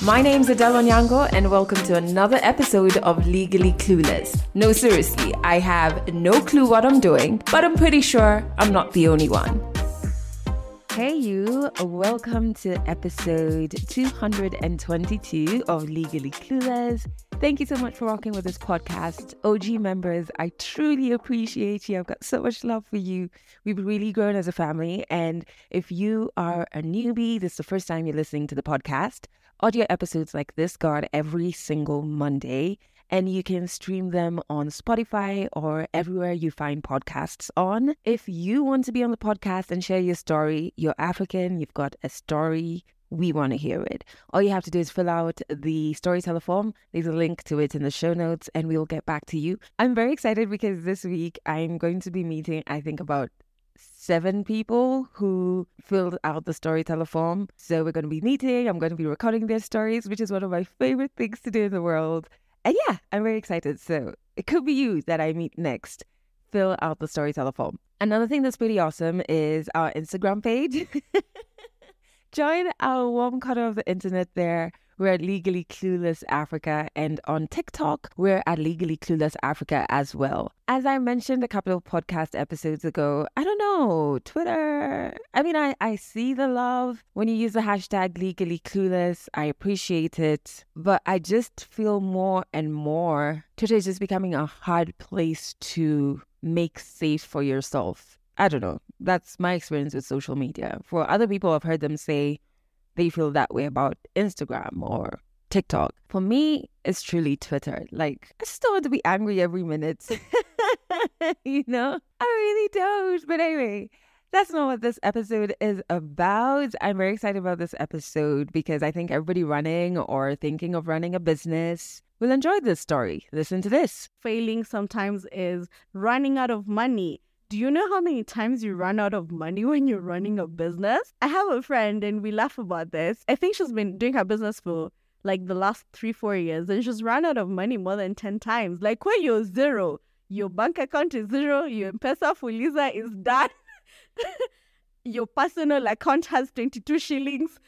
My name's Adele Onyango and welcome to another episode of Legally Clueless. No, seriously, I have no clue what I'm doing, but I'm pretty sure I'm not the only one. Hey you, welcome to episode 222 of Legally Clueless. Thank you so much for rocking with this podcast. OG members, I truly appreciate you. I've got so much love for you. We've really grown as a family. And if you are a newbie, this is the first time you're listening to the podcast, audio episodes like this go out every single Monday. And you can stream them on Spotify or everywhere you find podcasts on. If you want to be on the podcast and share your story, you're African, you've got a story, we want to hear it. All you have to do is fill out the storyteller form. There's a link to it in the show notes and we'll get back to you. I'm very excited because this week I'm going to be meeting, I think, about 7 people who filled out the storyteller form. So we're going to be meeting, I'm going to be recording their stories, which is one of my favorite things to do in the world. And yeah, I'm very excited. So it could be you that I meet next. Fill out the storyteller form. Another thing that's pretty awesome is our Instagram page. Join our warm corner of the internet there. We're at Legally Clueless Africa, and on TikTok, we're at Legally Clueless Africa as well. As I mentioned a couple of podcast episodes ago, I don't know, Twitter. I mean, I see the love when you use the hashtag Legally Clueless. I appreciate it, but I just feel more and more Twitter is just becoming a hard place to make safe for yourself. I don't know. That's my experience with social media. For other people, I've heard them say they feel that way about Instagram or TikTok. For me, it's truly Twitter. Like, I just don't want to be angry every minute. You know? I really don't. But anyway, that's not what this episode is about. I'm very excited about this episode because I think everybody running or thinking of running a business will enjoy this story. Listen to this. Failing sometimes is running out of money. Do you know how many times you run out of money when you're running a business? I have a friend and we laugh about this. I think she's been doing her business for like the last 3-4 years and she's run out of money more than 10 times. Like when you're zero, your bank account is zero, your M-Pesa Fuliza is done, your personal account has 22 shillings.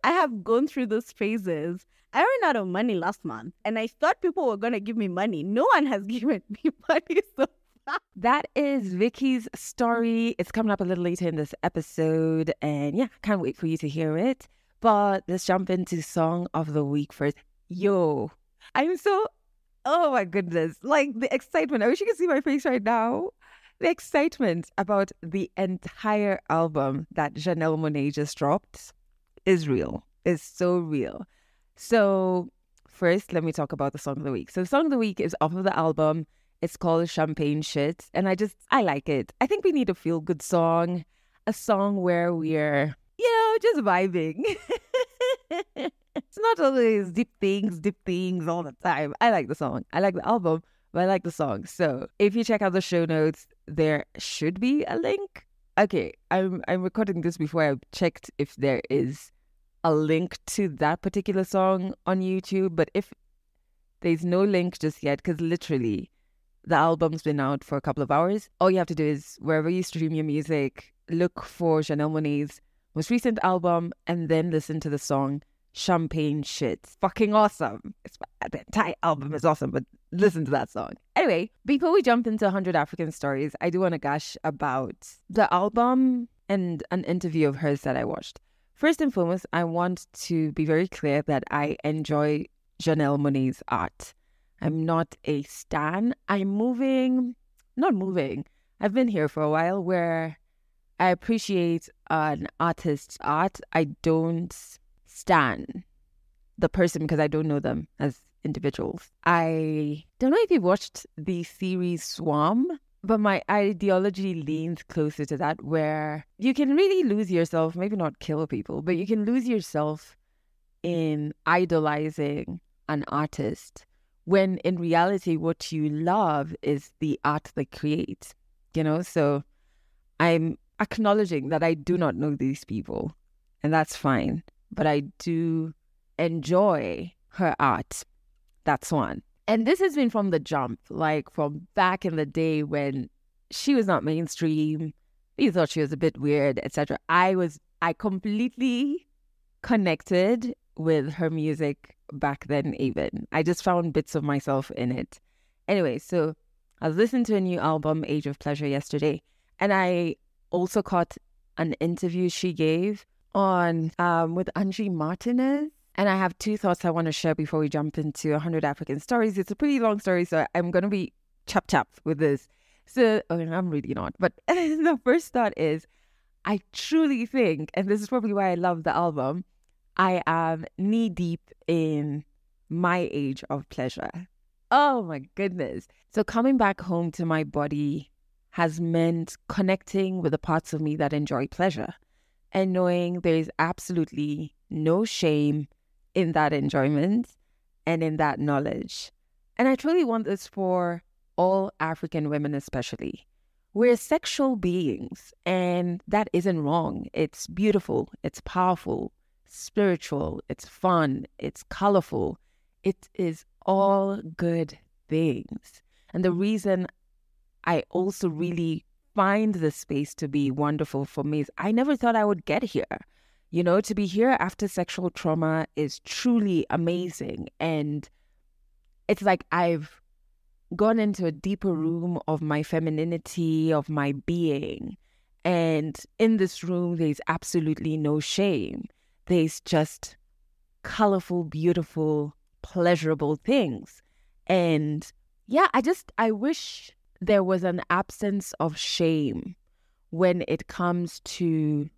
I have gone through those phases. I ran out of money last month and I thought people were going to give me money. No one has given me money so that is Vicky's story. It's coming up a little later in this episode. And yeah, can't wait for you to hear it. But let's jump into Song of the Week first. Yo, oh my goodness. Like the excitement. I wish you could see my face right now. The excitement about the entire album that Janelle Monáe just dropped is real. It's so real. So first, let me talk about the Song of the Week. So the Song of the Week is off of the album. It's called Champagne Shit. And I like it. I think we need a feel-good song. A song where we're, just vibing. It's not always deep things all the time. I like the song. I like the album, but I like the song. So if you check out the show notes, there should be a link. Okay, I'm recording this before I checked if there is a link to that particular song on YouTube. But if there's no link just yet, because literally the album's been out for a couple of hours. All you have to do is, wherever you stream your music, look for Janelle Monáe's most recent album and then listen to the song Champagne Shit. Fucking awesome. The entire album is awesome, but listen to that song. Anyway, before we jump into 100 African Stories, I do want to gush about the album and an interview of hers that I watched. First and foremost, I want to be very clear that I enjoy Janelle Monáe's art. I'm not a stan. I've been here for a while where I appreciate an artist's art. I don't stan the person because I don't know them as individuals. I don't know if you've watched the series Swarm, but my ideology leans closer to that, where you can really lose yourself, maybe not kill people, but you can lose yourself in idolizing an artist, when in reality, what you love is the art they create, So I'm acknowledging that I do not know these people, and that's fine. But I do enjoy her art. That's one. And this has been from the jump, like from back in the day when she was not mainstream. You thought she was a bit weird, etc. I completely connected with her music back then even. I just found bits of myself in it. Anyway, so I was listening to a new album, Age of Pleasure, yesterday, and I also caught an interview she gave on with Angie Martinez. And I have two thoughts I want to share before we jump into 100 African stories. It's a pretty long story, so I'm going to be chap with this. So, I'm really not. But the first thought is, I truly think, and this is probably why I love the album, I am knee deep in my age of pleasure. Oh my goodness. So coming back home to my body has meant connecting with the parts of me that enjoy pleasure and knowing there is absolutely no shame in that enjoyment and in that knowledge. And I truly want this for all African women especially. We're sexual beings, and that isn't wrong. It's beautiful, it's powerful, spiritual, it's fun, it's colorful. It is all good things. And the reason I also really find this space to be wonderful for me is I never thought I would get here. You know, to be here after sexual trauma is truly amazing. And it's like I've gone into a deeper room of my femininity, of my being. And in this room, there's absolutely no shame. There's just colorful, beautiful, pleasurable things. And yeah, I wish there was an absence of shame when it comes to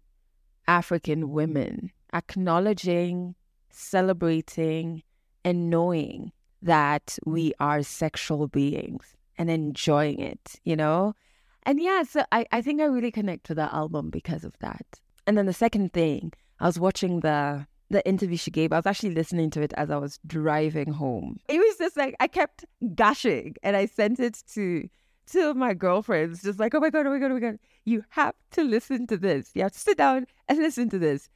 African women, acknowledging, celebrating, and knowing that we are sexual beings and enjoying it, you know? And yeah, so I think I really connect with the album because of that. And then the second thing, I was watching the interview she gave. I was actually listening to it as I was driving home. It was just like, I kept gushing and I sent it to two of my girlfriends, just like, oh my God, you have to listen to this. You have to sit down and listen to this.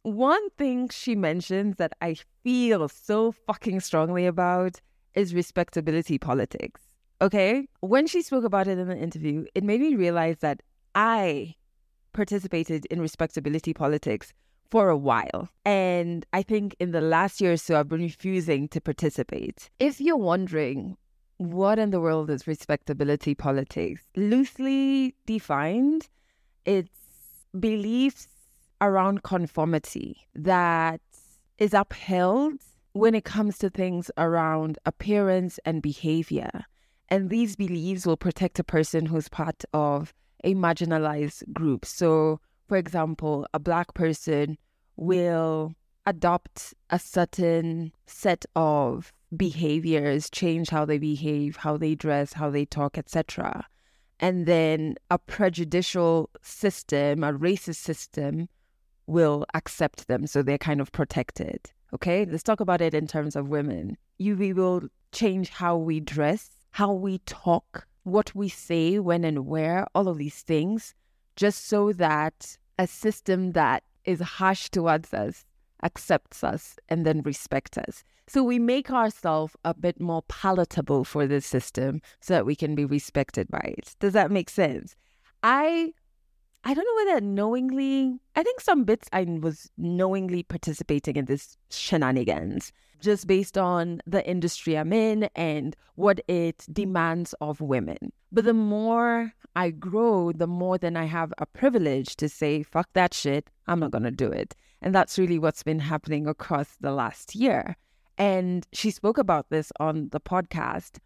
One thing she mentions that I feel so fucking strongly about is respectability politics. Okay? When she spoke about it in the interview, it made me realize that I participated in respectability politics for a while. And I think in the last year or so, I've been refusing to participate. If you're wondering, what in the world is respectability politics? Loosely defined, it's beliefs around conformity that is upheld when it comes to things around appearance and behavior. And these beliefs will protect a person who's part of a marginalized group. So, for example, a Black person will adopt a certain set of behaviors, change how they behave, how they dress, how they talk, etc. And then a prejudicial system, a racist system, will accept them. So they're kind of protected. Okay, let's talk about it in terms of women. We will change how we dress, how we talk, what we say, when and where, all of these things, just so that a system that is harsh towards us accepts us and then respects us. So we make ourselves a bit more palatable for this system so that we can be respected by it. Does that make sense? I don't know whether knowingly, I think some bits I was knowingly participating in this shenanigans just based on the industry I'm in and what it demands of women. But the more I grow, the more then I have a privilege to say, fuck that shit, I'm not going to do it. And that's really what's been happening across the last year. And she spoke about this on the podcast.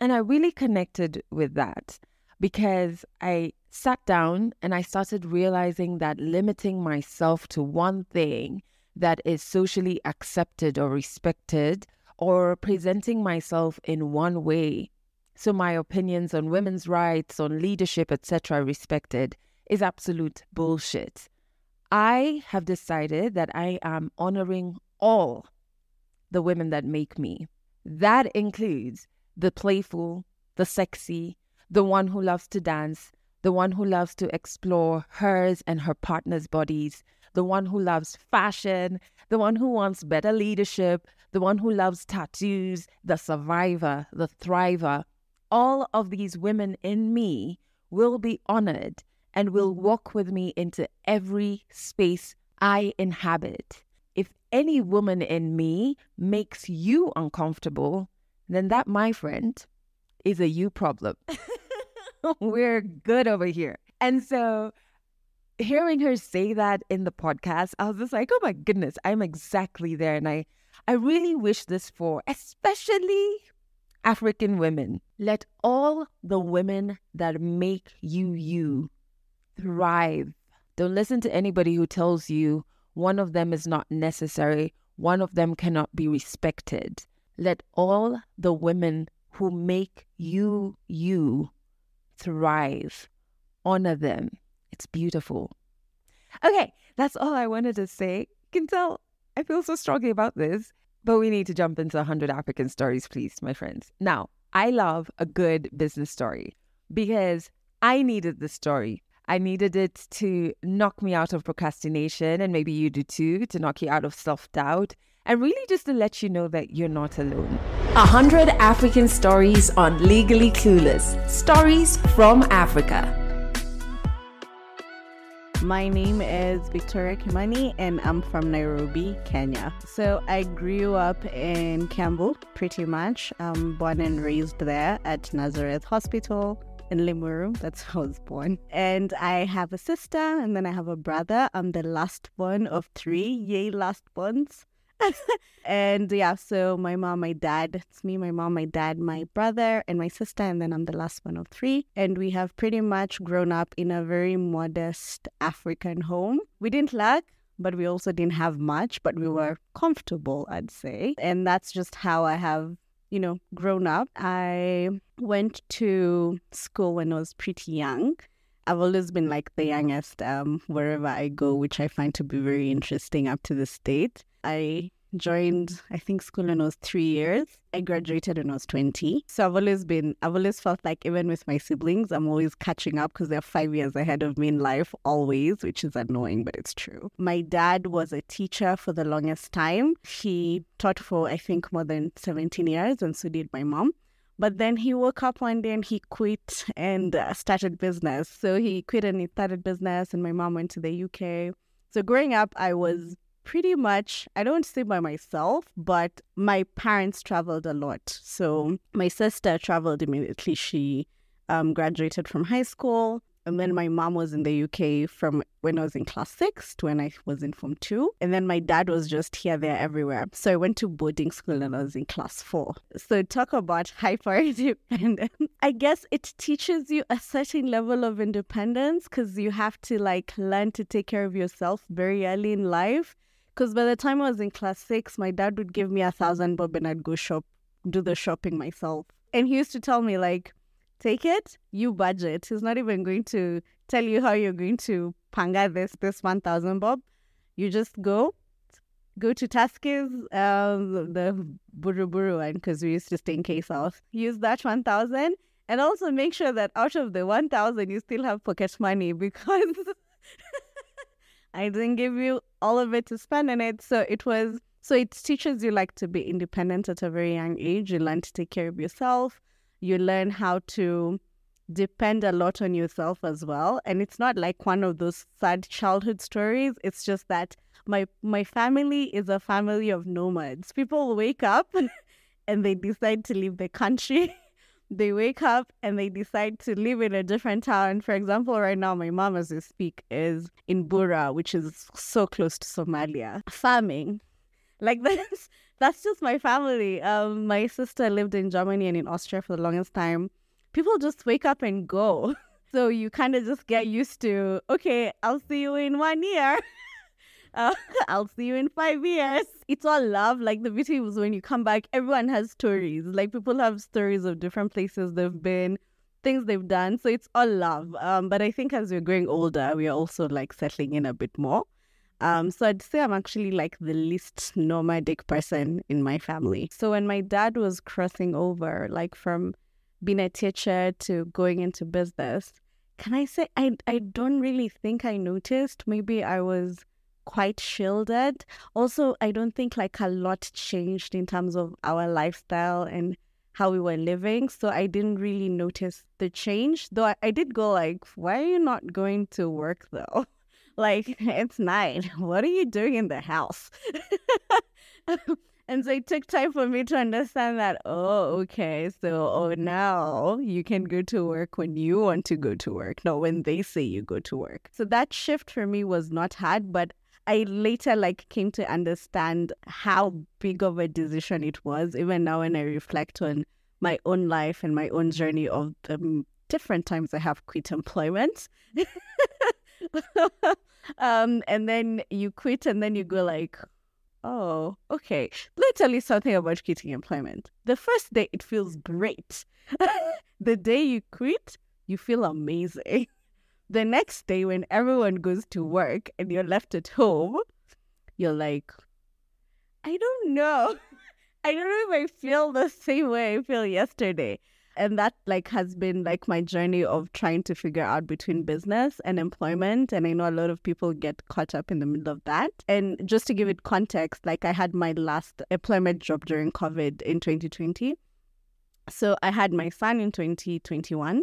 And I really connected with that because I sat down and I started realizing that limiting myself to one thing that is socially accepted or respected, or presenting myself in one way, so my opinions on women's rights, on leadership, etc., respected, is absolute bullshit. I have decided that I am honoring all the women that make me. That includes the playful, the sexy, the one who loves to dance, the one who loves to explore hers and her partner's bodies, the one who loves fashion, the one who wants better leadership, the one who loves tattoos, the survivor, the thriver. All of these women in me will be honored and will walk with me into every space I inhabit. if any woman in me makes you uncomfortable, then that, my friend, is a you problem. We're good over here. And so hearing her say that in the podcast, I was just like, oh my goodness, I'm exactly there. And I really wish this for especially African women. Let all the women that make you thrive. Don't listen to anybody who tells you one of them is not necessary, one of them cannot be respected. Let all the women who make you thrive. Honor them. It's beautiful. Okay, that's all I wanted to say. You can tell I feel so strongly about this, but we need to jump into 100 African stories, please, my friends. Now, I love a good business story because I needed the story. I needed it to knock me out of procrastination, and maybe you do too, to knock you out of self-doubt, and really just to let you know that you're not alone. 100 African stories on Legally Clueless. Stories from Africa. My name is Victoria Kimani and I'm from Nairobi, Kenya. So I grew up in Kiambu, pretty much. I'm born and raised there at Nazareth Hospital in Limuru. That's how I was born. And I have a sister and then I have a brother. I'm the last one of 3. Yay, last ones. And yeah, so my mom, my dad, it's me, my mom, my dad, my brother, and my sister, and then I'm the last one of 3. And we have pretty much grown up in a very modest African home. We didn't lack, but we also didn't have much, but we were comfortable, I'd say. And that's just how I have, grown up. I went to school when I was pretty young. I've always been like the youngest wherever I go, which I find to be very interesting up to this date. I joined, I think, school when I was 3 years. I graduated when I was 20. So I've always felt like even with my siblings, I'm always catching up because they're 5 years ahead of me in life, always, which is annoying, but it's true. My dad was a teacher for the longest time. He taught for, I think, more than 17 years, and so did my mom. But then he woke up one day and he quit and started business. So he quit and he started business, and my mom went to the UK. So growing up, I was pretty much, I don't stay by myself, but my parents traveled a lot. So my sister traveled immediately. She graduated from high school. And then my mom was in the UK from when I was in class 6 to when I was in Form 2. And then my dad was just here, there, everywhere. So I went to boarding school and I was in class 4. So talk about hyper-independence. I guess it teaches you a certain level of independence because you have to learn to take care of yourself very early in life. Because by the time I was in class 6, my dad would give me 1,000 bob and I'd go do the shopping myself. And he used to tell me take it, you budget. He's not even going to tell you how you're going to panga this 1,000 bob. You just go to Tuskys, the Buru one, because we used to stay in K-South. Use that 1,000 and also make sure that out of the 1,000, you still have pocket money because I didn't give you all of it to spend on it. So it teaches you to be independent at a very young age. You learn to take care of yourself. You learn how to depend a lot on yourself as well. And it's not like one of those sad childhood stories. It's just that my family is a family of nomads. People wake up and they decide to leave the country. They wake up and they decide to live in a different town. For example, right now, my mom, as we speak, is in Bura, which is so close to Somalia, farming. That's just my family. My sister lived in Germany and in Austria for the longest time. People just wake up and go. So you kind of just get used to, okay, I'll see you in 1 year. I'll see you in 5 years. It's all love. The beauty was when you come back, everyone has stories. People have stories of different places they've been, things they've done. So it's all love. But I think as we're growing older, we are also settling in a bit more. So I'd say I'm actually the least nomadic person in my family. So when my dad was crossing over, from being a teacher to going into business, can I say I don't really think I noticed. Maybe I was quite shielded. Also, I don't think a lot changed in terms of our lifestyle and how we were living. So I didn't really notice the change. Though I did go why are you not going to work though? Like, it's 9. What are you doing in the house? And so it took time for me to understand that, okay, so now you can go to work when you want to go to work, not when they say you go to work. So that shift for me was not hard, but I later came to understand how big of a decision it was, even now when I reflect on my own life and my own journey of the different times I have quit employment. And then you quit and then you go like, oh, okay. Let me tell you something about quitting employment. The first day, it feels great. The day you quit, you feel amazing. The next day, when everyone goes to work and you're left at home, you're like, I don't know. I don't know if I feel the same way I feel yesterday. And that has been my journey of trying to figure out between business and employment. And I know a lot of people get caught up in the middle of that. And just to give it context, I had my last employment job during COVID in 2020. So I had my son in 2021.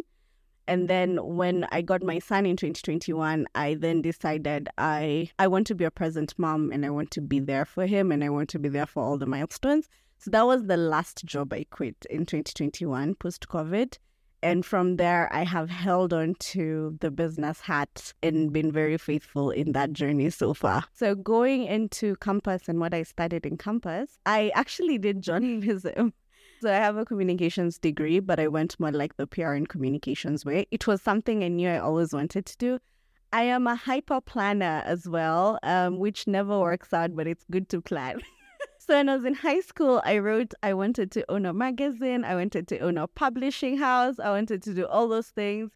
And then when I got my son in 2021, I then decided I want to be a present mom and I want to be there for him and I want to be there for all the milestones. So that was the last job I quit in 2021 post-COVID. And from there, I have held on to the business hat and been very faithful in that journey so far. So going into campus and what I studied in campus, I actually did journalism. So I have a communications degree, but I went more the PR and communications way. It was something I knew I always wanted to do. I am a hyper planner as well, which never works out, but it's good to plan. So when I was in high school, I wanted to own a magazine. I wanted to own a publishing house. I wanted to do all those things.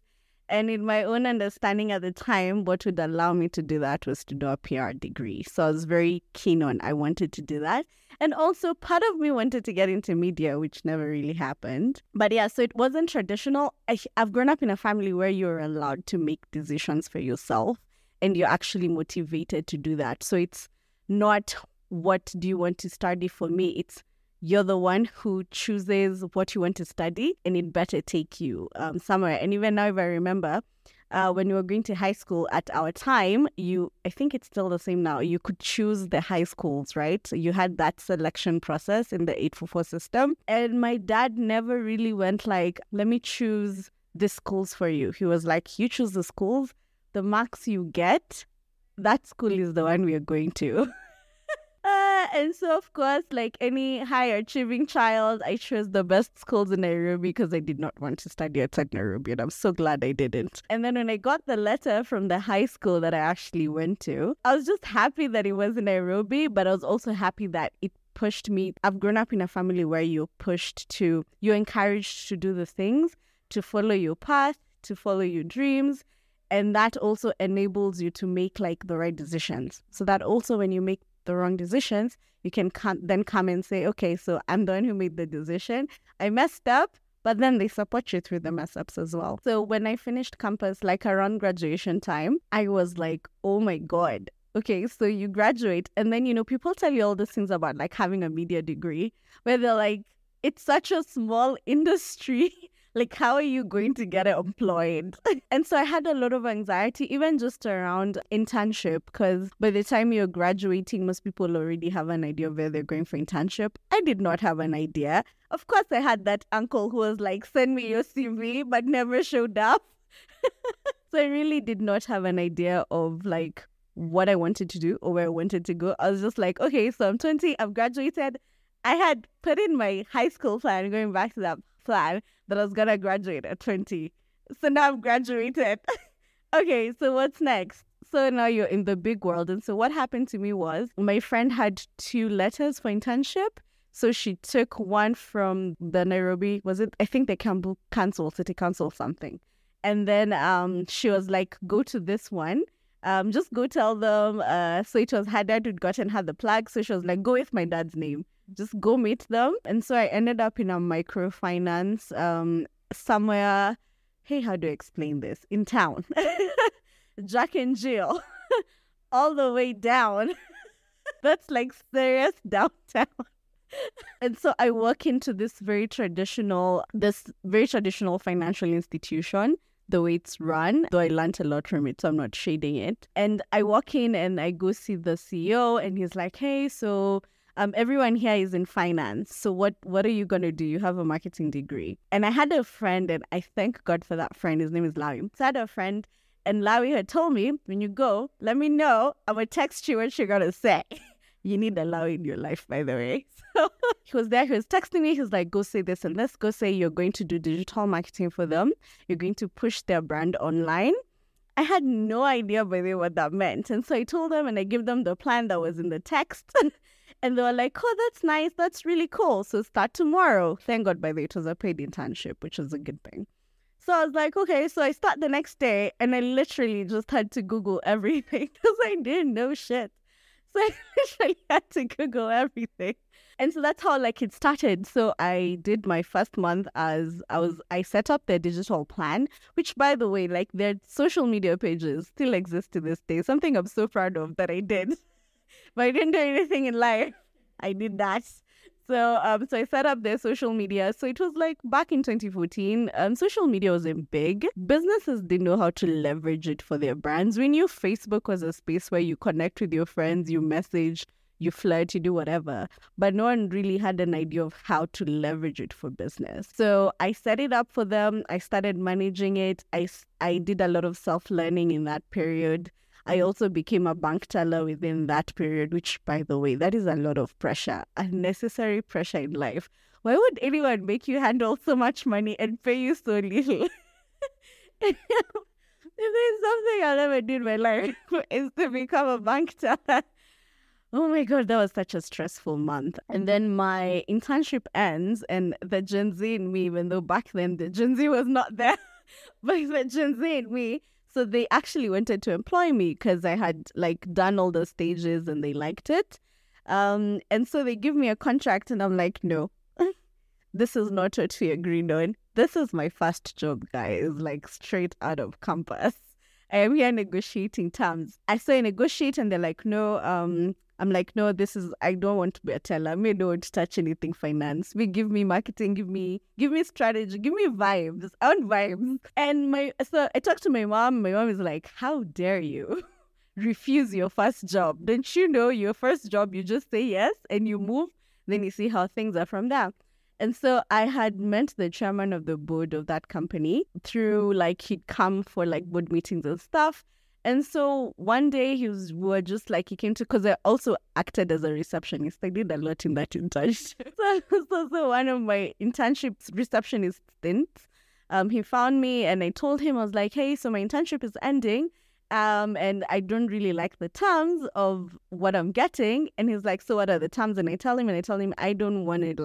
And in my own understanding at the time, what would allow me to do that was to do a PR degree. So I was very keen on, I wanted to do that. And also part of me wanted to get into media, which never really happened. But yeah, so it wasn't traditional. I've grown up in a family where you're allowed to make decisions for yourself and you're actually motivated to do that. So it's not what do you want to study. For me, it's you're the one who chooses what you want to study and it better take you somewhere. And even now, if I remember, when we were going to high school at our time, I think it's still the same now, you could choose the high schools, right? So you had that selection process in the 844 system. And my dad never really went let me choose the schools for you. He was like, you choose the schools, the marks you get, that school is the one we are going to. And so, of course, any high-achieving child, I chose the best schools in Nairobi because I did not want to study outside Nairobi, and I'm so glad I didn't. And then when I got the letter from the high school that I actually went to, I was just happy that it was in Nairobi, but I was also happy that it pushed me. I've grown up in a family where you're encouraged to do the things, to follow your path, to follow your dreams. And that also enables you to make the right decisions. So that also when you make the wrong decisions, you can then come and say, okay, so I'm the one who made the decision. I messed up, but then they support you through the mess ups as well. So when I finished campus, around graduation time, I was like, oh my God. Okay, so you graduate and then, people tell you all these things about having a media degree where they're like, it's such a small industry. How are you going to get employed? And so I had a lot of anxiety, even just around internship, because by the time you're graduating, most people already have an idea of where they're going for internship. I did not have an idea. Of course, I had that uncle who was like, send me your CV, but never showed up. So I really did not have an idea of what I wanted to do or where I wanted to go. I was just like, okay, so I'm 20, I've graduated. I had put in my high school plan, going back to that plan, that I was going to graduate at 20. So now I've graduated. Okay, so what's next? So now you're in the big world. And so what happened to me was my friend had 2 letters for internship. So she took one from the Nairobi, I think the City Council something. And then she was like, go to this one. Just go tell them. So it was her dad who'd gotten her the plug. So she was like, go with my dad's name. Just go meet them. And so I ended up in a microfinance somewhere. Hey, how do I explain this? In town. Jack and Jill. All the way down. That's serious downtown. And so I walk into this very traditional financial institution the way it's run, though I learned a lot from it, so I'm not shading it. And I walk in and I go see the CEO, and he's like, hey, so everyone here is in finance. So what are you going to do? You have a marketing degree. And I had a friend, and I thank God for that friend. His name is Lawi. So I had a friend, and Lawi had told me, when you go, let me know. I'm going to text you what you're going to say. You need a Lawi in your life, by the way. So he was there. He was texting me. He was like, go say this and this. Go say you're going to do digital marketing for them. You're going to push their brand online. I had no idea, by the way, what that meant. And so I told them, and I gave them the plan that was in the text. And they were like, oh, that's nice. That's really cool. So start tomorrow. Thank God, by the way, it was a paid internship, which was a good thing. So I was like, okay. So I start the next day, and I literally just had to Google everything because I didn't know shit. So I literally had to Google everything. And so that's how it started. So I did my first month as I set up their digital plan, which, by the way, their social media pages still exist to this day. Something I'm so proud of that I did. But I didn't do anything in life. I did that. So I set up their social media. So it was back in 2014, social media wasn't big. Businesses didn't know how to leverage it for their brands. We knew Facebook was a space where you connect with your friends, you message, you flirt, you do whatever. But no one really had an idea of how to leverage it for business. So I set it up for them. I started managing it. I did a lot of self-learning in that period. I also became a bank teller within that period, which, by the way, that is a lot of pressure, unnecessary pressure in life. Why would anyone make you handle so much money and pay you so little? If there's something I'll never do in my life, is to become a bank teller. Oh my God, that was such a stressful month. And then my internship ends, and the Gen Z in me, even though back then the Gen Z was not there, but the Gen Z in me, so they actually wanted to employ me because I had done all the stages and they liked it. And so they give me a contract, and I'm like, no, this is not what we agreed on. This is my first job, guys, straight out of campus. I am here negotiating terms. I say negotiate, and they're like, no, I'm like, no, I don't want to be a teller. I don't want to touch anything finance. Give me marketing, give me strategy, give me vibes. I want vibes. And so I talked to my mom. My mom is like, how dare you refuse your first job? Don't you know your first job, you just say yes and you move, then you see how things are from there. And so I had met the chairman of the board of that company through he'd come for board meetings and stuff. And so one day he came to, because I also acted as a receptionist. I did a lot in that internship. So one of my internship receptionist stints, he found me, and I told him, I was like, hey, so my internship is ending. And I don't really like the terms of what I'm getting. And he's like, so what are the terms? And I tell him, I don't want it.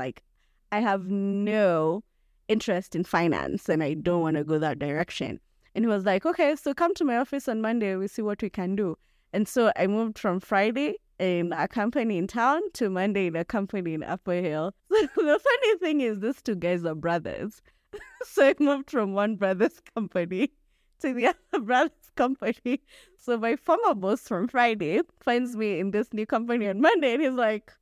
I have no interest in finance, and I don't want to go that direction. And he was like, okay, so come to my office on Monday. We'll see what we can do. And so I moved from Friday in a company in town to Monday in a company in Upper Hill. So the funny thing is, these two guys are brothers. So I moved from one brother's company to the other brother's company. So my former boss from Friday finds me in this new company on Monday, and he's like,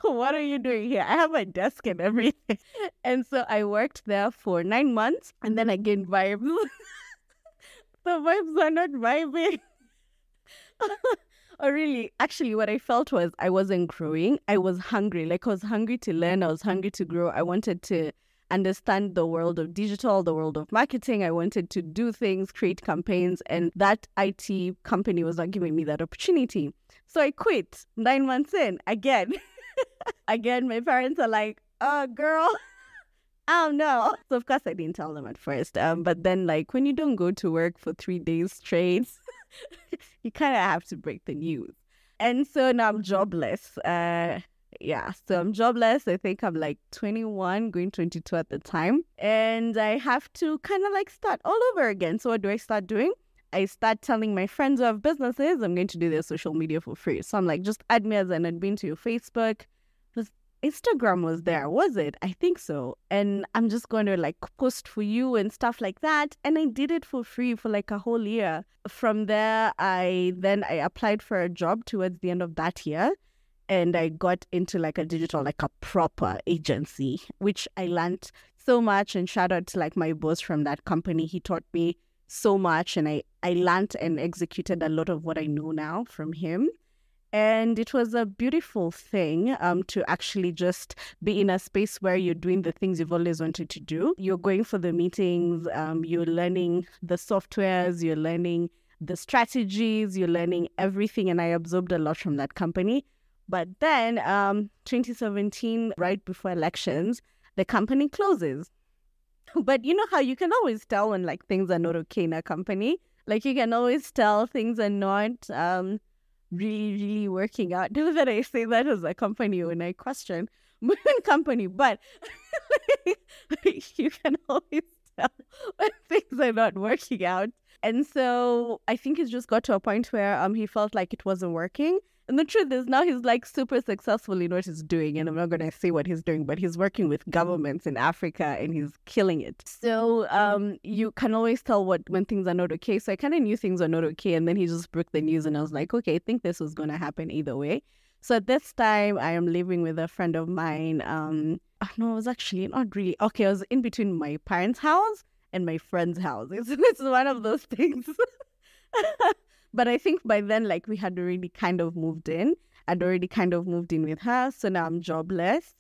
what are you doing here? I have a desk and everything. And so I worked there for 9 months, and then I gained vibes. The vibes are not vibing. Or really, actually, what I felt was I wasn't growing. I was hungry. I was hungry to learn. I was hungry to grow. I wanted to understand the world of digital, the world of marketing. I wanted to do things, create campaigns, and that IT company was not giving me that opportunity. So I quit 9 months in again. Again, my parents are like, oh, girl, oh, no. So, of course, I didn't tell them at first. But then, when you don't go to work for 3 days straight, you kind of have to break the news. And so now I'm jobless. So I'm jobless. I think I'm 21, going 22 at the time. And I have to kind of start all over again. So what do I start doing? I start telling my friends who have businesses, I'm going to do their social media for free. So I'm like, just add me as an admin to your Facebook. Instagram was there, was it? I think so. And I'm just going to post for you and stuff like that. And I did it for free for a whole year. From there, I applied for a job towards the end of that year. and I got into like a digital, like a proper agency, which I learned so much. And shout out to like my boss from that company. He taught me so much, and I learned and executed a lot of what I know now from him. And it was a beautiful thing to actually just be in a space where you're doing the things you've always wanted to do. You're going for the meetings, you're learning the softwares, you're learning the strategies, you're learning everything. And I absorbed a lot from that company. But then 2017, right before elections, the company closes. But you know how you can always tell when like things are not okay in a company? Like you can always tell things are not really working out. Not that I say that as a company when I question my company, but you can always tell when things are not working out. And so I think he's just got to a point where he felt like it wasn't working. And the truth is now he's like super successful in what he's doing. And I'm not going to say what he's doing, but he's working with governments in Africa and he's killing it. So you can always tell when things are not okay. So I kind of knew things were not okay. And then he just broke the news and I was like, okay, I think this was going to happen either way. So at this time, I am living with a friend of mine. No, it was actually not really. Okay, I was in between my parents' house and my friend's house. It's one of those things. But I think by then, like, we had already kind of moved in. I'd already kind of moved in with her. So now I'm jobless.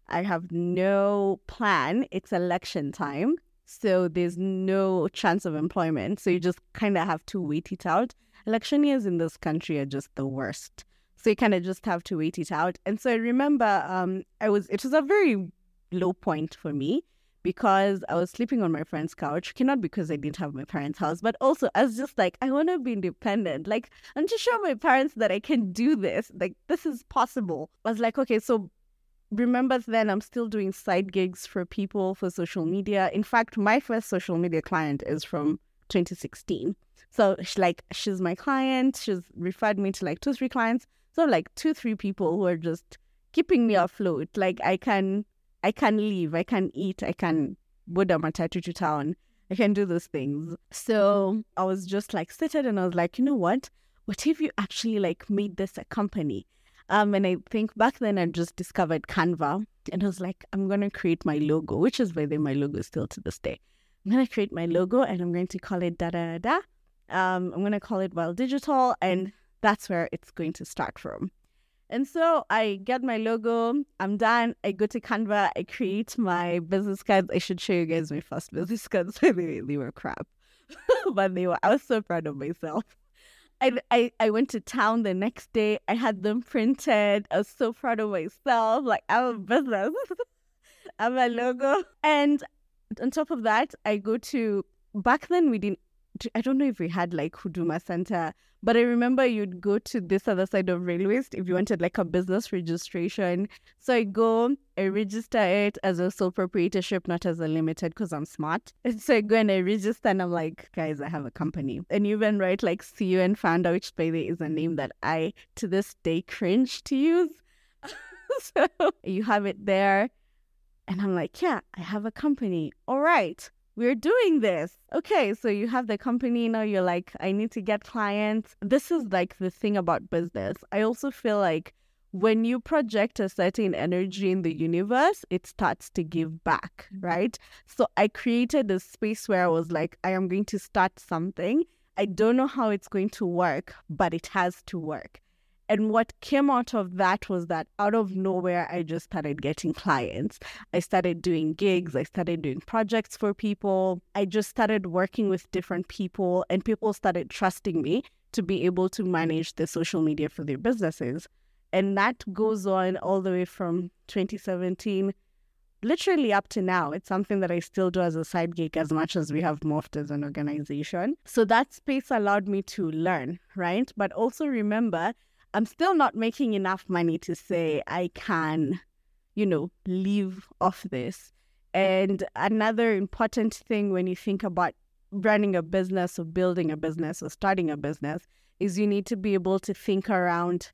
I have no plan. It's election time. So there's no chance of employment. So you just kind of have to wait it out. Election years in this country are just the worst. So you kind of just have to wait it out. And so I remember it was a very low point for me, because I was sleeping on my friend's couch, not because I didn't have my parents' house, but also I was just like, I want to be independent. Like, I want to show my parents that I can do this. Like, this is possible. I was like, okay, so remember then I'm still doing side gigs for people for social media. In fact, my first social media client is from 2016. So she's my client. She's referred me to like 2-3 clients. So like 2-3 people who are just keeping me afloat. Like I can leave, I can eat, I can board a matatu to town, I can do those things. So I was just like seated and I was like, you know what if you actually like made this a company? And I think back then I just discovered Canva and I was like, I'm going to create my logo, which is by the way, my logo is still to this day. I'm going to create my logo and I'm going to call it da-da-da-da. I'm going to call it Wild Digital, and that's where it's going to start from. And so I get my logo, I'm done, I go to Canva, I create my business cards. I should show you guys my first business cards. They were crap, but I was so proud of myself. I went to town the next day, I had them printed, I was so proud of myself, like I'm a business, I'm a logo. And on top of that, I go to, back then I don't know if we had like Huduma Center, but I remember you'd go to this other side of railways if you wanted like a business registration. So I go, I register it as a sole proprietorship, not as a limited, because I'm smart. And so I go and I register and I'm like, guys, I have a company. And even write like CEO and founder, which by the way is a name that I to this day cringe to use. So you have it there. And I'm like, yeah, I have a company. All right. We're doing this. Okay, so you have the company, now you're like, I need to get clients. This is like the thing about business. I also feel like when you project a certain energy in the universe, it starts to give back, right? So I created a space where I was like, I am going to start something. I don't know how it's going to work, but it has to work. And what came out of that was that out of nowhere, I just started getting clients. I started doing gigs. I started doing projects for people. I just started working with different people, and people started trusting me to be able to manage the social media for their businesses. And that goes on all the way from 2017, literally up to now. It's something that I still do as a side gig as much as we have morphed as an organization. So that space allowed me to learn, right? But also remember, I'm still not making enough money to say I can, live off this. And another important thing when you think about running a business or building a business or starting a business is you need to be able to think around,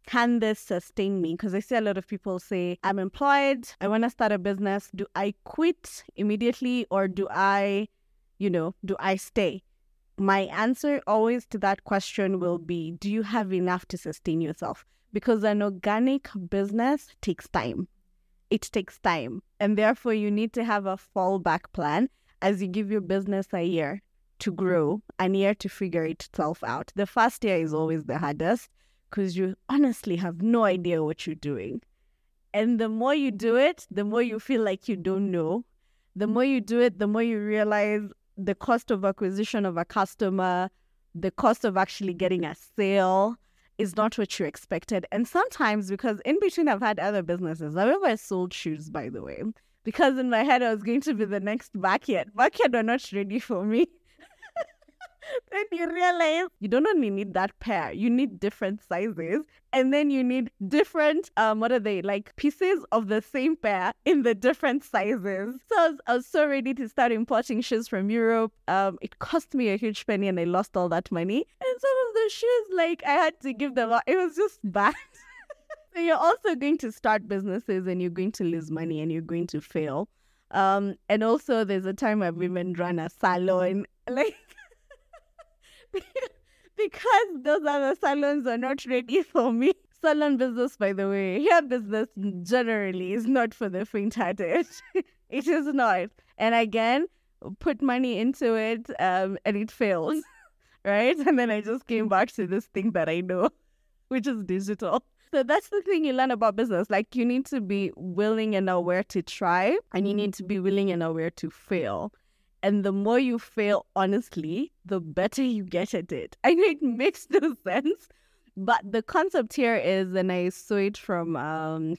can this sustain me? Because I see a lot of people say, I'm employed, I want to start a business. Do I quit immediately or do I stay? My answer always to that question will be, do you have enough to sustain yourself? because an organic business takes time. It takes time. And therefore, you need to have a fallback plan as you give your business a year to grow, a year to figure itself out. The first year is always the hardest because you honestly have no idea what you're doing. And the more you do it, the more you feel like you don't know. The more you do it, the more you realize the cost of acquisition of a customer, the cost of actually getting a sale is not what you expected. And sometimes, because in between I've had other businesses, I remember I sold shoes, by the way, because in my head I was going to be the next backyard. Backyard are not ready for me. Then you realize you don't only need that pair, you need different sizes, and then you need different pieces of the same pair in the different sizes. So I was so ready to start importing shoes from Europe. It cost me a huge penny and I lost all that money. And some of the shoes, I had to give them up. It was just bad. So you're also going to start businesses and you're going to lose money and you're going to fail. And also there's a time I've even run a salon, because those other salons are not ready for me. Salon business, by the way, hair business generally is not for the faint-hearted. It is not. And again, put money into it and it fails, right? And then I just came back to this thing that I know, which is digital. So that's the thing you learn about business. You need to be willing and aware to try, and you need to be willing and aware to fail. And the more you fail, honestly, the better you get at it. I know it makes no sense, but the concept here is, and I saw it from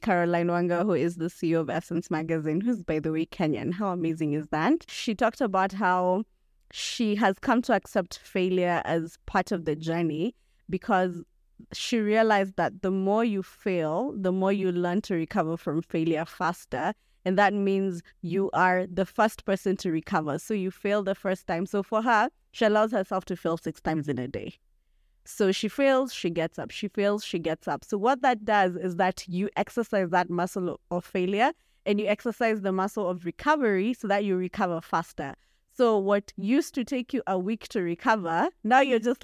Caroline Wanga, who is the CEO of Essence Magazine, who's, by the way, Kenyan. How amazing is that? She talked about how she has come to accept failure as part of the journey because she realized that the more you fail, the more you learn to recover from failure faster. And that means you are the first person to recover. So you fail the first time. So for her, she allows herself to fail 6 times in a day. So she fails, she gets up. She fails, she gets up. So what that does is that you exercise that muscle of failure and you exercise the muscle of recovery so that you recover faster. So what used to take you a week to recover, now you're just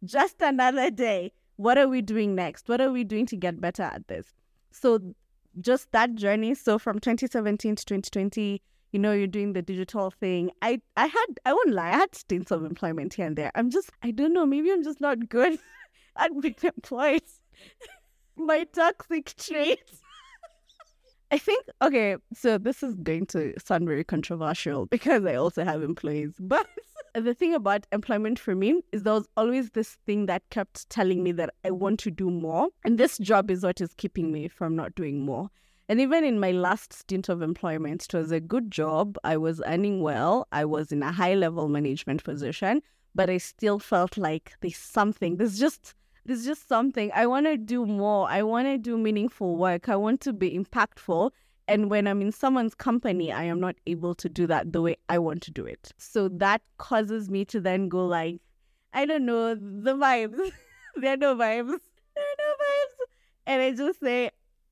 just another day. What are we doing next? What are we doing to get better at this? So just that journey. So from 2017 to 2020, you're doing the digital thing. I won't lie, I had stints of employment here and there. I don't know, maybe I'm just not good at being employed. My toxic traits. I think, okay, so this is going to sound very controversial because I also have employees. But the thing about employment for me is there was always this thing that kept telling me that I want to do more. And this job is what is keeping me from not doing more. And even in my last stint of employment, it was a good job. I was earning well. I was in a high-level management position. But I still felt like there's just something. I want to do more. I want to do meaningful work. I want to be impactful. And when I'm in someone's company, I am not able to do that the way I want to do it. So that causes me to then go I don't know, the vibes. There are no vibes. And I just say,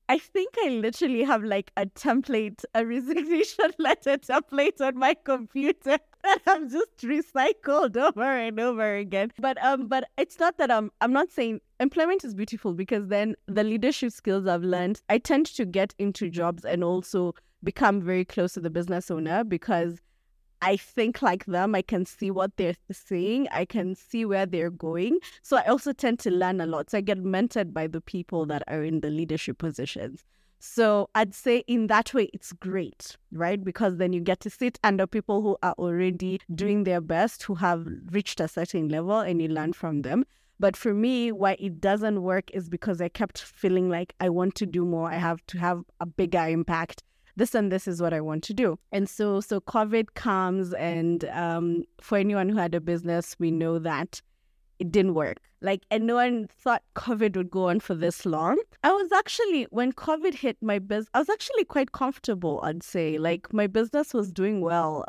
I think I literally have a template, a resignation letter template on my computer that I've just recycled over and over again. But it's not that I'm not saying employment is beautiful, because then the leadership skills I've learned, I tend to get into jobs and also become very close to the business owner because I think like them. I can see what they're saying. I can see where they're going. So I also tend to learn a lot. So I get mentored by the people that are in the leadership positions. So I'd say in that way, it's great, right? Because then you get to sit under people who are already doing their best, who have reached a certain level, and you learn from them. But for me, why it doesn't work is because I kept feeling like I want to do more. I have to have a bigger impact. This and this is what I want to do. And so COVID comes, and for anyone who had a business, we know that it didn't work. And no one thought COVID would go on for this long. I was actually, when COVID hit my business, I was actually quite comfortable, I'd say. My business was doing well.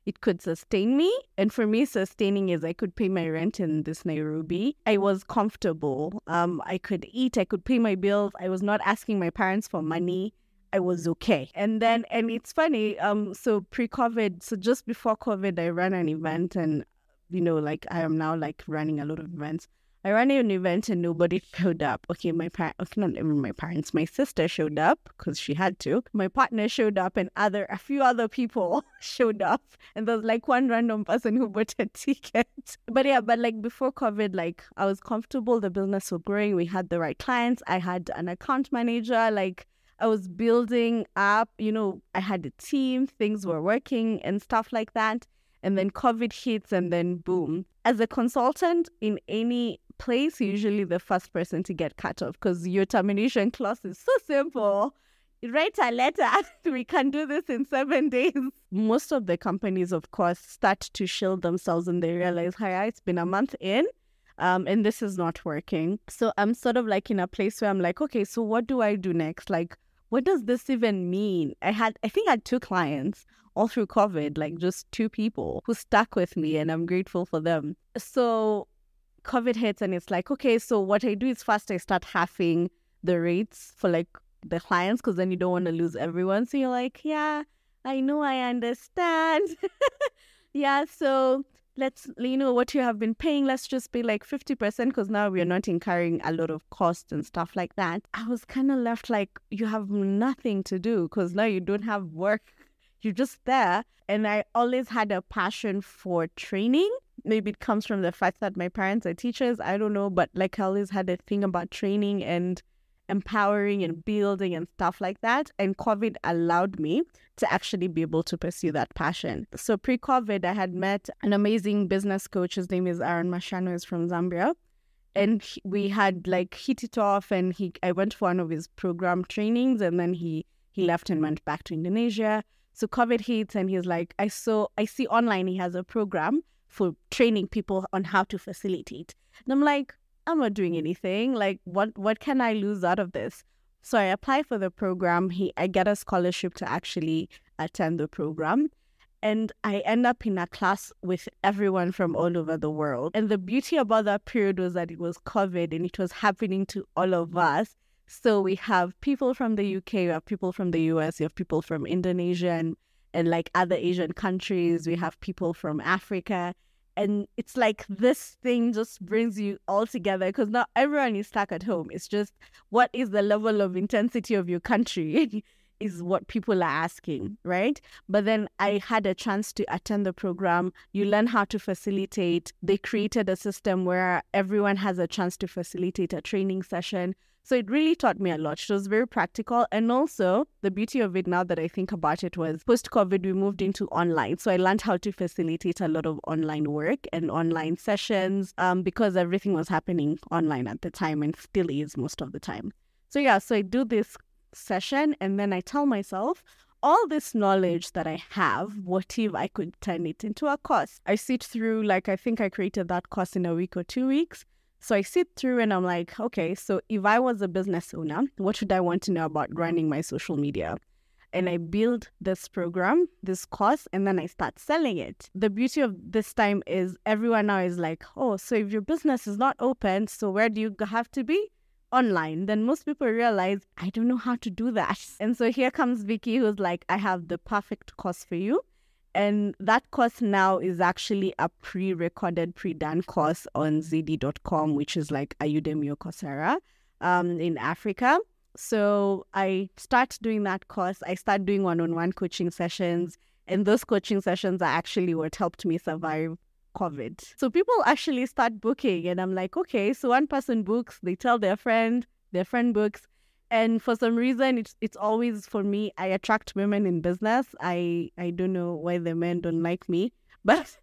It could sustain me. And for me, sustaining is I could pay my rent in this Nairobi. I was comfortable. I could eat. I could pay my bills. I was not asking my parents for money. I was okay. And it's funny, so pre-COVID, so just before COVID, I ran an event, and, I am now running a lot of events. I ran an event and nobody showed up. Okay, not even my parents, my sister showed up because she had to. My partner showed up and a few other people showed up. And there was like one random person who bought a ticket. But like before COVID, like I was comfortable. The business was growing. We had the right clients. I had an account manager. Like I was building up, I had a team. Things were working and stuff like that. And then COVID hits and then boom. As a consultant in any place, you're usually the first person to get cut off because your termination clause is so simple. You write a letter, we can do this in 7 days. Most of the companies, of course, start to shield themselves and they realize, hi, it's been a month in and this is not working. So I'm sort of like in a place where I'm like, okay, so what do I do next? Like, what does this even mean? I think I had 2 clients all through COVID, like just 2 people who stuck with me and I'm grateful for them. So COVID hits and it's like, okay, so what I do is first I start halving the rates for like the clients because then you don't want to lose everyone. So you're like, yeah, I know, I understand. Yeah, so let's, what you have been paying, let's just pay like 50% because now we're not incurring a lot of costs and stuff like that. I was kind of left like, you have nothing to do because now you don't have work. You're just there. And I always had a passion for training. Maybe it comes from the fact that my parents are teachers. I don't know. But like I always had a thing about training and empowering and building and stuff like that. And COVID allowed me to actually be able to pursue that passion. So pre-COVID, I had met an amazing business coach. His name is Aaron Mashano, is from Zambia. And we had like hit it off and I went for one of his program trainings and then he left and went back to Indonesia. So COVID hits and he's like, I see online he has a program for training people on how to facilitate. And I'm like, I'm not doing anything. Like, what can I lose out of this? So I apply for the program. I get a scholarship to actually attend the program. And I end up in a class with everyone from all over the world. And the beauty about that period was that it was COVID and it was happening to all of us. So we have people from the UK, we have people from the US, we have people from Indonesia and like other Asian countries. We have people from Africa. And it's like this thing just brings you all together because now everyone is stuck at home. It's just what is the level of intensity of your country is what people are asking, right? But then I had a chance to attend the program. You learn how to facilitate. They created a system where everyone has a chance to facilitate a training session. So it really taught me a lot. It was very practical. And also the beauty of it now that I think about it was post-COVID, we moved into online. So I learned how to facilitate a lot of online work and online sessions because everything was happening online at the time and still is most of the time. So yeah, so I do this session and then I tell myself, all this knowledge that I have, what if I could turn it into a course? I sit through, like I think I created that course in a week or 2 weeks. So I sit through and I'm like, okay, so if I was a business owner, what should I want to know about running my social media? And I build this program, this course, and then I start selling it. The beauty of this time is everyone now is like, oh, so if your business is not open, so where do you have to be? Online. Then most people realize, I don't know how to do that. And so here comes Vicky, who's like, I have the perfect course for you. And that course now is actually a pre-recorded, pre-done course on zd.com, which is like a Udemy or Coursera in Africa. So I start doing that course. I start doing one-on-one coaching sessions. And those coaching sessions are actually what helped me survive COVID. So people actually start booking. And I'm like, okay, so one person books, they tell their friend books. And for some reason, it's always, for me, I attract women in business. I don't know why the men don't like me, but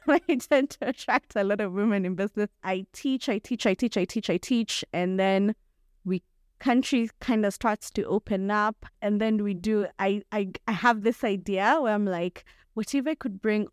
I tend to attract a lot of women in business. I teach, and then country kind of starts to open up. And then I have this idea where I'm like, what if I could bring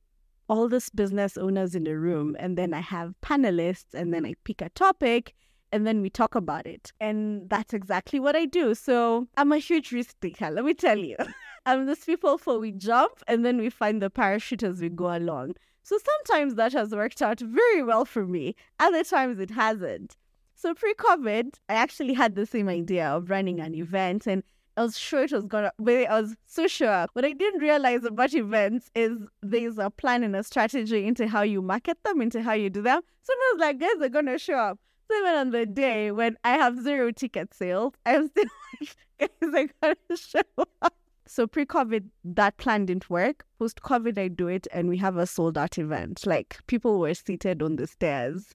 all these business owners in a room, and then I have panelists, and then I pick a topic, and then we talk about it. And that's exactly what I do. So I'm a huge risk taker, let me tell you. I'm those people we jump and then we find the parachute as we go along. So sometimes that has worked out very well for me. Other times it hasn't. So pre-COVID, I actually had the same idea of running an event. And I was sure it was gonna, but I was so sure. What I didn't realize about events is there's a plan and a strategy into how you market them, into how you do them. So I was like, guys are gonna show up. So even on the day when I have 0 ticket sales, I'm still like, guys are gonna show up. So pre-COVID, that plan didn't work. Post-COVID, I do it, and we have a sold-out event. Like, people were seated on the stairs.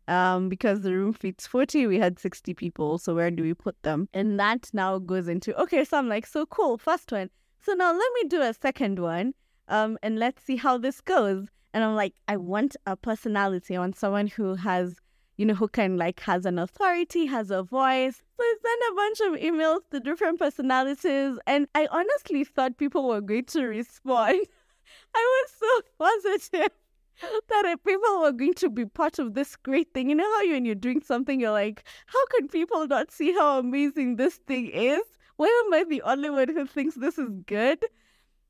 Because the room fits 40, we had 60 people. So where do we put them? And that now goes into, okay, so I'm like, so cool, first one. So now let me do a second one, and let's see how this goes. And I'm like, I want a personality. I want someone who has, who can has an authority, has a voice. So I sent a bunch of emails to different personalities, and I honestly thought people were going to respond. I was so positive that people were going to be part of this great thing. You know how when you're doing something, you're like, how can people not see how amazing this thing is? Why am I the only one who thinks this is good?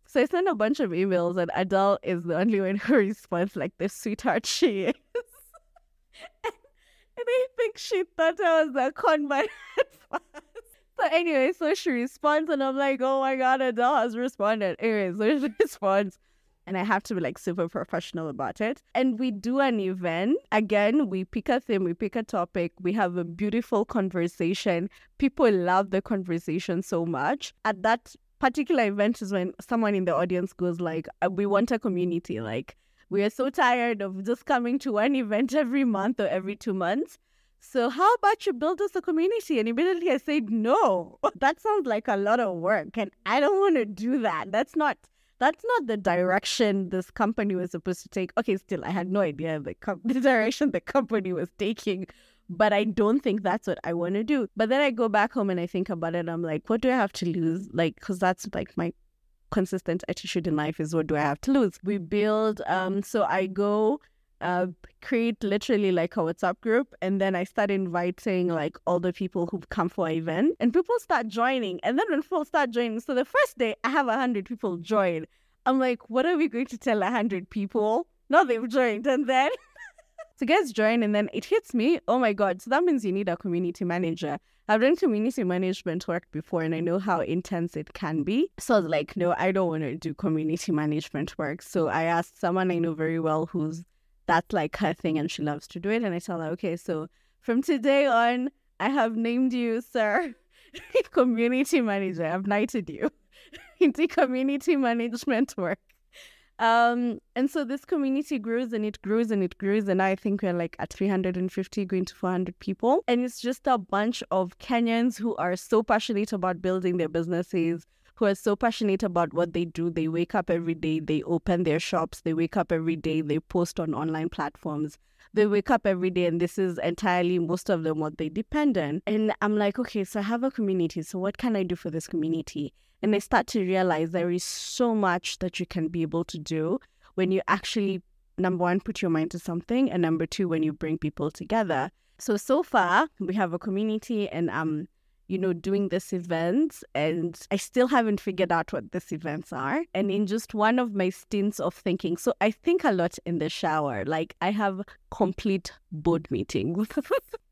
So I sent a bunch of emails, and Adele is the only one who responds like the sweetheart she is. And I think she thought I was a con man at first. So anyway, so she responds, and I'm like, oh my God, Adele has responded. Anyway, so she responds. And I have to be super professional about it. And we do an event. Again, we pick a theme, we pick a topic. We have a beautiful conversation. People love the conversation so much. At that particular event is when someone in the audience goes we want a community. We are so tired of just coming to one event every month or every 2 months. So how about you build us a community? And immediately I said, no, that sounds like a lot of work. And I don't want to do that. That's not the direction this company was supposed to take. Okay, still, I had no idea the direction the company was taking, but I don't think that's what I want to do. But then I go back home and I think about it. And I'm like, what do I have to lose? Because that's my consistent attitude in life is, what do I have to lose? We build, so I go create literally a WhatsApp group, and then I start inviting all the people who come for an event, and people start joining. And then when people start joining, so the first day I have 100 people join. I'm like, what are we going to tell 100 people? No, they've joined. And then so guys join, and then it hits me, oh my God, so that means you need a community manager. I've done community management work before, and I know how intense it can be. So I was like, no, I don't want to do community management work. So I asked someone I know very well that's her thing, and she loves to do it. And I tell her, okay, so from today on, I have named you, sir, community manager. I've knighted you into community management work. And so this community grows and it grows and it grows. And I think we're at 350 going to 400 people. And it's just a bunch of Kenyans who are so passionate about building their businesses, who are so passionate about what they do. They wake up every day, they open their shops, they wake up every day, they post on online platforms. They wake up every day, and this is entirely, most of them, what they depend on. And I'm like, okay, so I have a community. So what can I do for this community? And I start to realize there is so much that you can be able to do when you actually, number one, put your mind to something, and number two, when you bring people together. So far, we have a community, and I'm doing this event, and I still haven't figured out what these events are. And in just one of my stints of thinking, so I think a lot in the shower, I have complete board meetings.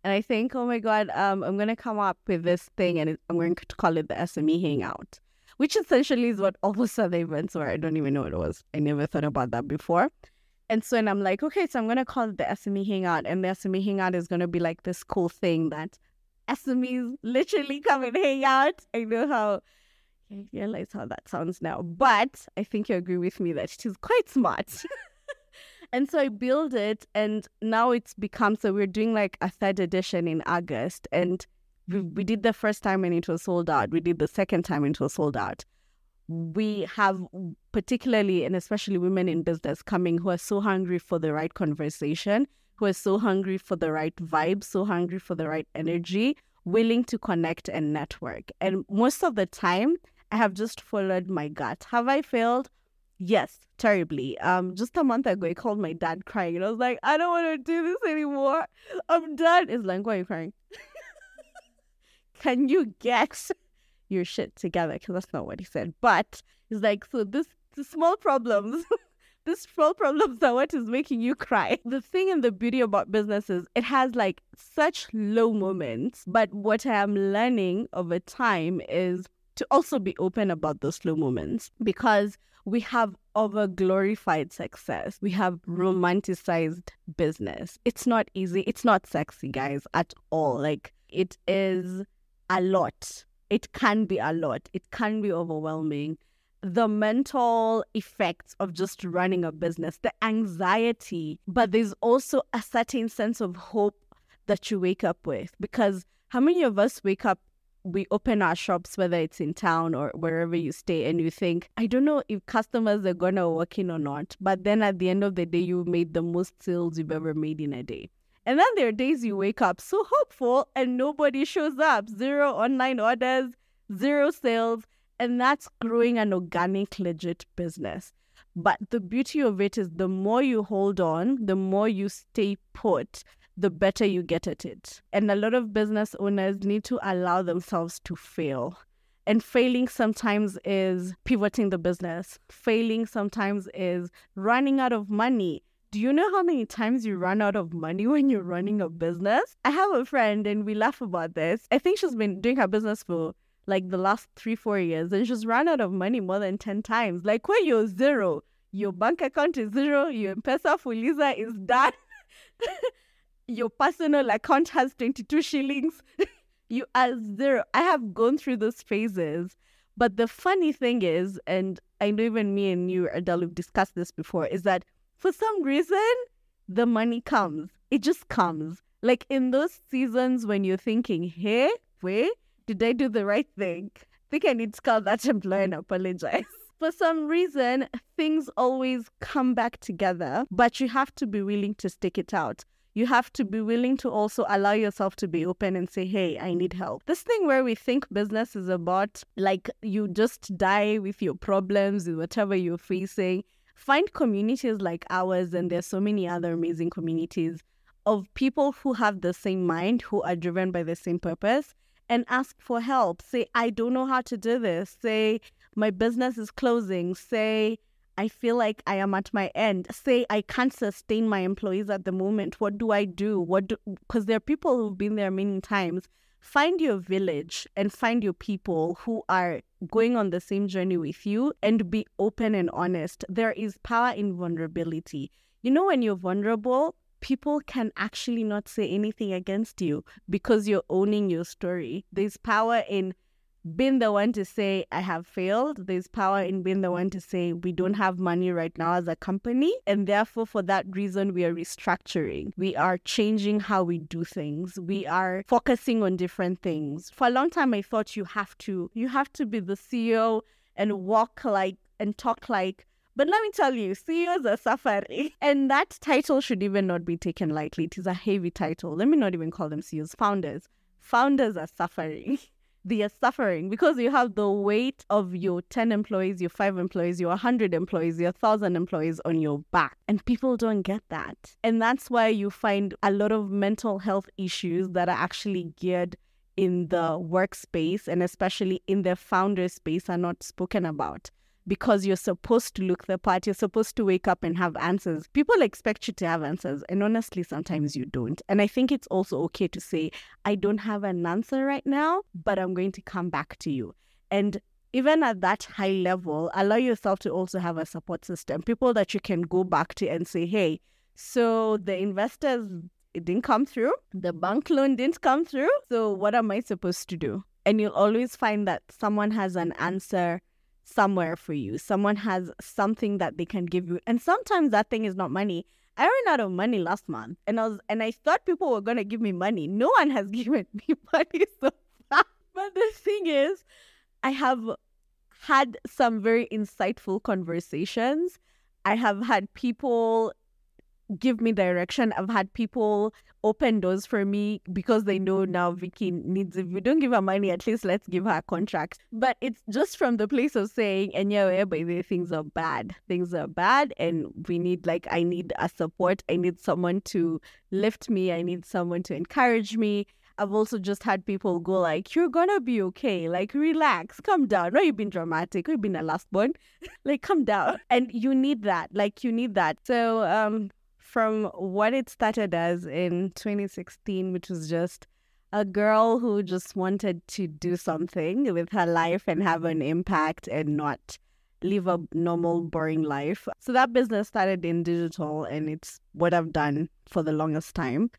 And I think, oh my God, I'm going to come up with this thing, and I'm going to call it the SME Hangout, which essentially is what all those other events were. I don't even know what it was. I never thought about that before. And so, and I'm like, okay, so I'm going to call it the SME Hangout, and the SME Hangout is going to be this cool thing that SMEs literally come and hang out. I know how, I realize how that sounds now, but I think you agree with me that it is quite smart. And so I build it, and now it's become, so we're doing a 3rd edition in August, and we did the first time and it was sold out. We did the second time and it was sold out. We have particularly, and especially women in business coming who are so hungry for the right conversation, who are so hungry for the right vibe, so hungry for the right energy, willing to connect and network. And most of the time, I have just followed my gut. Have I failed? Yes, terribly. Just a month ago, I called my dad crying, and I was like, I don't want to do this anymore. I'm done. He's like, why are you crying? Can you get your shit together? Because that's not what he said. But he's like, so the small problems... These small problems are what is making you cry. The thing and the beauty about business is it has such low moments. But what I am learning over time is to also be open about those slow moments, because we have over glorified success. We have romanticized business. It's not easy. It's not sexy, guys, at all. Like, it is a lot. It can be a lot. It can be overwhelming. The mental effects of just running a business, the anxiety, but there's also a certain sense of hope that you wake up with. Because how many of us wake up, we open our shops, whether it's in town or wherever you stay, and you think, I don't know if customers are going to walk in or not. But then at the end of the day, you made the most sales you've ever made in a day. And then there are days you wake up so hopeful and nobody shows up. 0 online orders, 0 sales. And that's growing an organic, legit business. But the beauty of it is the more you hold on, the more you stay put, the better you get at it. And a lot of business owners need to allow themselves to fail. And failing sometimes is pivoting the business. Failing sometimes is running out of money. Do you know how many times you run out of money when you're running a business? I have a friend and we laugh about this. I think she's been doing her business for like the last 3-4 years, and she's run out of money more than 10 times. Like, when you're 0, your bank account is 0, your M-Pesa Fuliza is done, your personal account has 22 shillings, you are 0. I have gone through those phases. But the funny thing is, and I know even me and you, Adele, we've discussed this before, is that for some reason, the money comes. It just comes. Like, in those seasons when you're thinking, hey, wait, did I do the right thing? I think I need to call that employer and apologize. For some reason, things always come back together, but you have to be willing to stick it out. You have to be willing to also allow yourself to be open and say, hey, I need help. This thing where we think business is about, like, you just die with your problems, with whatever you're facing. Find communities like ours, and there's so many other amazing communities of people who have the same mind, who are driven by the same purpose, and ask for help. Say, I don't know how to do this. Say, my business is closing. Say, I feel like I am at my end. Say, I can't sustain my employees at the moment. What do I do? Because there are people who've been there many times. Find your village and find your people who are going on the same journey with you, and be open and honest. There is power in vulnerability. You know, when you're vulnerable, people can actually not say anything against you because you're owning your story. There's power in being the one to say, I have failed. There's power in being the one to say, we don't have money right now as a company, and therefore for that reason we are restructuring. We are changing how we do things. We are focusing on different things. For a long time I thought you have to be the CEO and walk like and talk like. But let me tell you, CEOs are suffering. And that title should even not be taken lightly. It is a heavy title. Let me not even call them CEOs. Founders. Founders are suffering. They are suffering because you have the weight of your 10 employees, your 5 employees, your 100 employees, your 1,000 employees on your back. And people don't get that. And that's why you find a lot of mental health issues that are actually geared in the workspace, and especially in the founder space, are not spoken about. Because you're supposed to look the part, you're supposed to wake up and have answers. People expect you to have answers, and honestly, sometimes you don't. And I think it's also okay to say, I don't have an answer right now, but I'm going to come back to you. And even at that high level, allow yourself to also have a support system, people that you can go back to and say, hey, so the investors, it didn't come through, the bank loan didn't come through, so what am I supposed to do? And you'll always find that someone has an answer somewhere for you. Someone has something that they can give you. And sometimes that thing is not money. I ran out of money last month, and I thought people were gonna give me money. No one has given me money so far. But the thing is, I have had some very insightful conversations. I have had people give me direction. I've had people open doors for me because they know now Vicky needs, if we don't give her money, at least let's give her a contract. But it's just from the place of saying, and yeah, by the things are bad. Things are bad, and we need, like, I need a support. I need someone to lift me. I need someone to encourage me. I've also just had people go like, you're gonna be okay. Like, relax, calm down. No, you've been dramatic. You've been a last one. Like, calm down. And you need that. Like, you need that. So, from what it started as in 2016, which was just a girl who just wanted to do something with her life and have an impact and not live a normal, boring life. So that business started in digital, and it's what I've done for the longest time.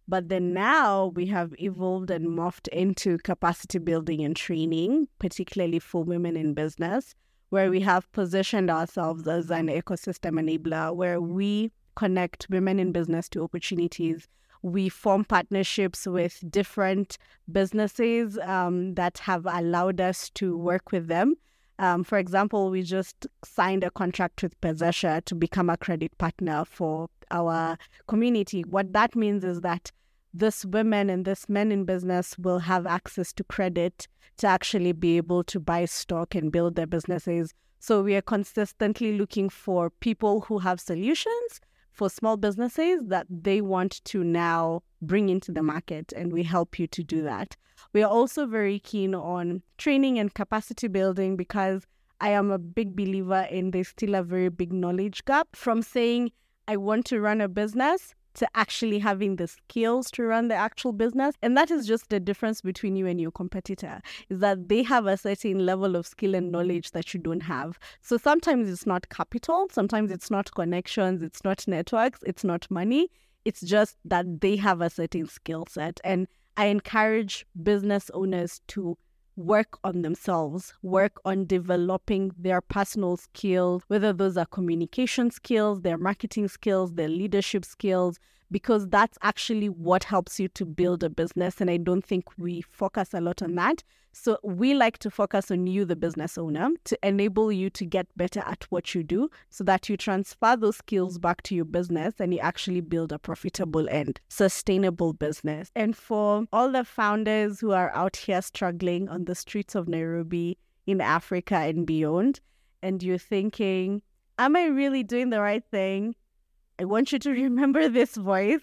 But then now we have evolved and morphed into capacity building and training, particularly for women in business, where we have positioned ourselves as an ecosystem enabler, where we connect women in business to opportunities. We form partnerships with different businesses that have allowed us to work with them. For example, we just signed a contract with Possession to become a credit partner for our community. What that means is that this women and this men in business will have access to credit to actually be able to buy stock and build their businesses. So we are consistently looking for people who have solutions for small businesses that they want to now bring into the market, and we help you to do that. We are also very keen on training and capacity building because I am a big believer in there's still a very big knowledge gap from saying I want to run a business to actually having the skills to run the actual business. And that is just the difference between you and your competitor, is that they have a certain level of skill and knowledge that you don't have. So sometimes it's not capital, sometimes it's not connections, it's not networks, it's not money. It's just that they have a certain skill set. And I encourage business owners to work on themselves, work on developing their personal skills, whether those are communication skills, their marketing skills, their leadership skills, because that's actually what helps you to build a business. And I don't think we focus a lot on that. So we like to focus on you, the business owner, to enable you to get better at what you do so that you transfer those skills back to your business and you actually build a profitable and sustainable business. And for all the founders who are out here struggling on the streets of Nairobi, in Africa and beyond, and you're thinking, am I really doing the right thing? I want you to remember this voice,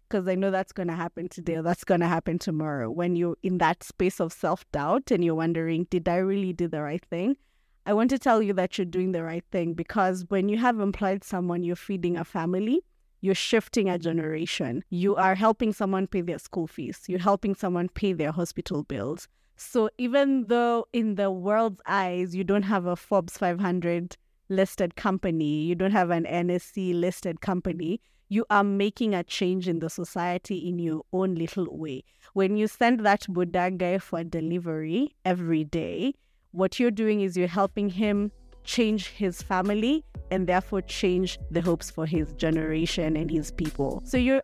because I know that's going to happen today or that's going to happen tomorrow. When you're in that space of self-doubt and you're wondering, did I really do the right thing? I want to tell you that you're doing the right thing, because when you have employed someone, you're feeding a family, you're shifting a generation. You are helping someone pay their school fees. You're helping someone pay their hospital bills. So even though in the world's eyes, you don't have a Forbes 500 listed company, you don't have an NSC listed company, you are making a change in the society in your own little way. When you send that Buddha guy for delivery every day, what you're doing is you're helping him change his family and therefore change the hopes for his generation and his people. So you're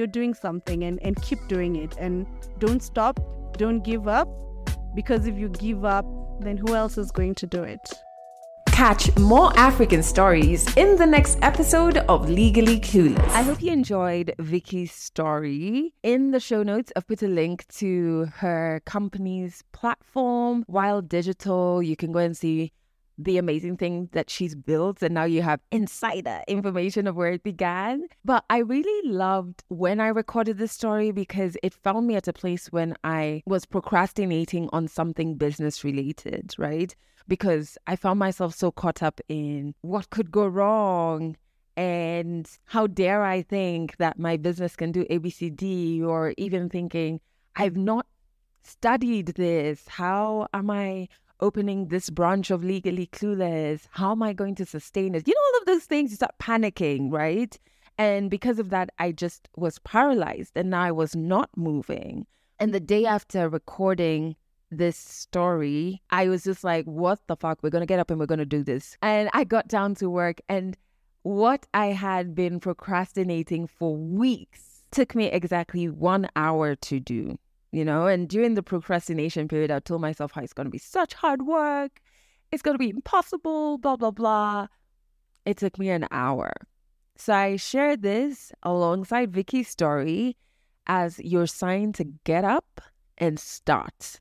doing something, and keep doing it, and don't stop, don't give up, because if you give up, then who else is going to do it? Catch more African stories in the next episode of Legally Clueless. I hope you enjoyed Vicky's story. In the show notes, I've put a link to her company's platform, Wild Digital. You can go and see the amazing thing that she's built, and now you have insider information of where it began. But I really loved when I recorded this story because it found me at a place when I was procrastinating on something business related, right? Because I found myself so caught up in what could go wrong and how dare I think that my business can do ABCD, or even thinking I've not studied this. How am I opening this branch of Legally Clueless? How am I going to sustain it? You know, all of those things, you start panicking, right? And because of that, I just was paralyzed, and now I was not moving. And the day after recording this story, I was just like, what the fuck? We're going to get up and we're going to do this. And I got down to work, and what I had been procrastinating for weeks took me exactly 1 hour to do. You know, and during the procrastination period, I told myself how it's going to be such hard work. It's going to be impossible, blah, blah, blah. It took me an hour. So I shared this alongside Vicky's story as your sign to get up and start.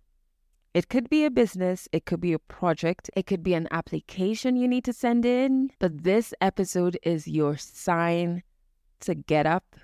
It could be a business, it could be a project, it could be an application you need to send in. But this episode is your sign to get up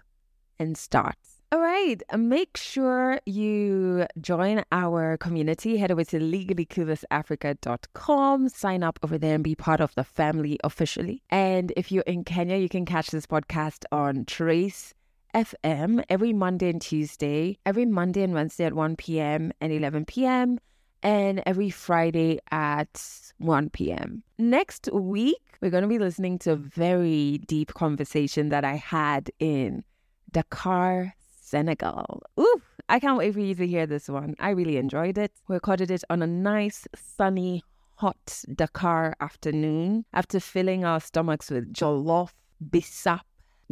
and start. All right, make sure you join our community. Head over to legallycluelessafrica.com, sign up over there and be part of the family officially. And if you're in Kenya, you can catch this podcast on Trace FM every Monday and Tuesday, every Monday and Wednesday at 1 p.m. and 11 p.m., and every Friday at 1 p.m. Next week, we're going to be listening to a very deep conversation that I had in Dakar, Senegal. Ooh, I can't wait for you to hear this one. I really enjoyed it. We recorded it on a nice, sunny, hot Dakar afternoon after filling our stomachs with jollof, bissap,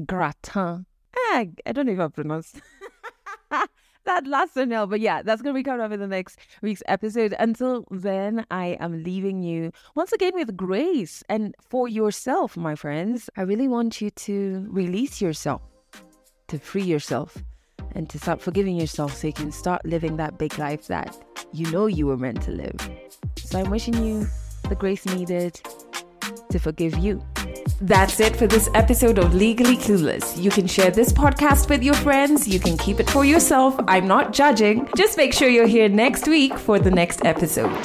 gratin. I don't know if I pronounced that last one now, but yeah, that's going to be coming up in the next week's episode. Until then, I am leaving you once again with grace. And for yourself, my friends, I really want you to release yourself, to free yourself, and to start forgiving yourself so you can start living that big life that you know you were meant to live. So I'm wishing you the grace needed to forgive you. That's it for this episode of Legally Clueless. You can share this podcast with your friends. You can keep it for yourself. I'm not judging. Just make sure you're here next week for the next episode.